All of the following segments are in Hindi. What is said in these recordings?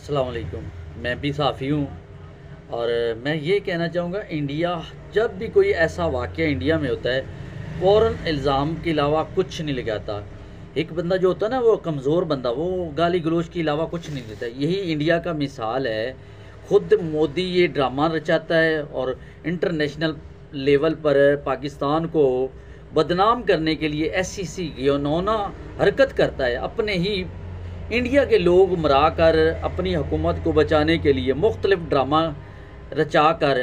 अस्सलाम वालेकुम। मैं भी साफ़ी हूँ और मैं ये कहना चाहूँगा, इंडिया जब भी कोई ऐसा वाक़या इंडिया में होता है, फ़ौरन इल्ज़ाम के अलावा कुछ नहीं लगाता। एक बंदा जो होता है ना, वो कमज़ोर बंदा, वो गाली गलौज के अलावा कुछ नहीं देता। यही इंडिया का मिसाल है। खुद मोदी ये ड्रामा रचाता है और इंटरनेशनल लेवल पर पाकिस्तान को बदनाम करने के लिए ऐसी घिनौना हरकत करता है। अपने ही इंडिया के लोग मरा कर अपनी हुकूमत को बचाने के लिए मुख्तलिफ ड्रामा रचा कर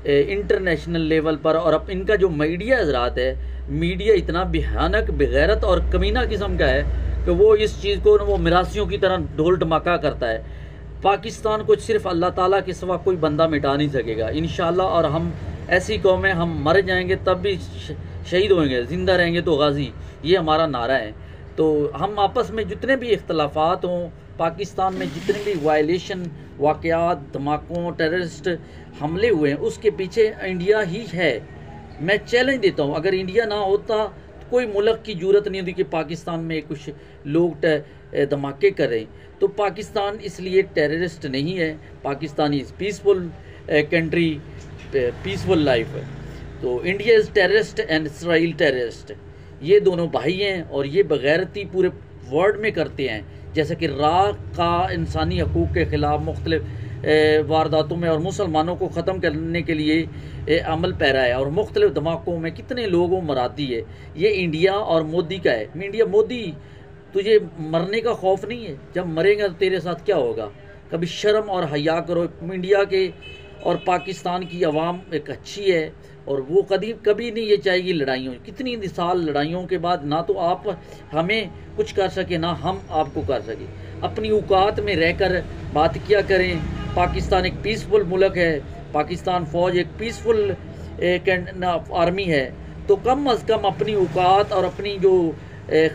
इंटरनेशनल लेवल पर, और अब इनका जो मीडिया हजरात है, मीडिया इतना भयानक, बेगैरत और कमीना किस्म का है कि वो इस चीज़ को वो मिरासियों की तरह ढोल धमाका करता है। पाकिस्तान को सिर्फ अल्लाह ताला के सिवा कोई बंदा मिटा नहीं सकेगा इंशाल्लाह। और हम ऐसी कौम है, हम मर जाएंगे तब भी शहीद होंगे, ज़िंदा रहेंगे तो गाजी, ये हमारा नारा है। तो हम आपस में जितने भी इख्तलाफात हों, पाकिस्तान में जितने भी वायलेशन, वाक़यात, धमाकों, टेररिस्ट हमले हुए हैं, उसके पीछे इंडिया ही है। मैं चैलेंज देता हूँ, अगर इंडिया ना होता तो कोई मुल्क की ज़रूरत नहीं होती कि पाकिस्तान में कुछ लोग धमाके करें। तो पाकिस्तान इसलिए टेररिस्ट नहीं है। Pakistan is peaceful country, peaceful life. तो India is terrorist and Israel terrorist. ये दोनों भाई हैं और ये बगैरती पूरे वर्ल्ड में करते हैं। जैसे कि राख का इंसानी हकूक़ के ख़िलाफ़ मुख्तलिफ वारदातों में और मुसलमानों को ख़त्म करने के लिए अमल पैरा है, और मुख्तलिफ धमाकों में कितने लोगों मराती है। ये इंडिया और मोदी का है। इंडिया, मोदी, तुझे मरने का खौफ नहीं है? जब मरेगा तो तेरे साथ क्या होगा? कभी शर्म और हया करो। इंडिया के और पाकिस्तान की आवाम एक अच्छी है और वो कभी नहीं ये चाहेगी लड़ाइयों। कितनी साल लड़ाइयों के बाद ना तो आप हमें कुछ कर सके, ना हम आपको कर सके। अपनी औकात में रहकर बात किया करें। पाकिस्तान एक पीसफुल मुल्क है, पाकिस्तान फ़ौज एक पीसफुल आर्मी है। तो कम अज़ कम अपनी औकात और अपनी जो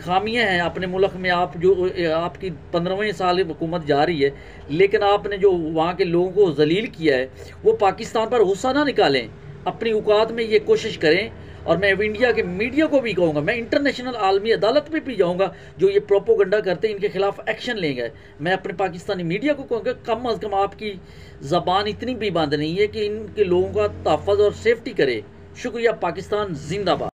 खामियां हैं अपने मुल्क में, आप जो आपकी 15वें साल हुकूमत जा रही है, लेकिन आपने जो वहाँ के लोगों को जलील किया है, वो पाकिस्तान पर गुस्सा ना निकालें, अपनी औकात में ये कोशिश करें। और मैं इंडिया के मीडिया को भी कहूँगा, मैं इंटरनेशनल आलमी अदालत पे भी जाऊँगा, जो ये प्रोपोगंडा करते हैं इनके खिलाफ एक्शन लेंगे। मैं अपने पाकिस्तानी मीडिया को कहूँगा, कम अज़ कम आपकी ज़बान इतनी भी बंद नहीं है कि इनके लोगों का तहफ़्फ़ुज़ और सेफ्टी करे। शुक्रिया। पाकिस्तान जिंदाबाद।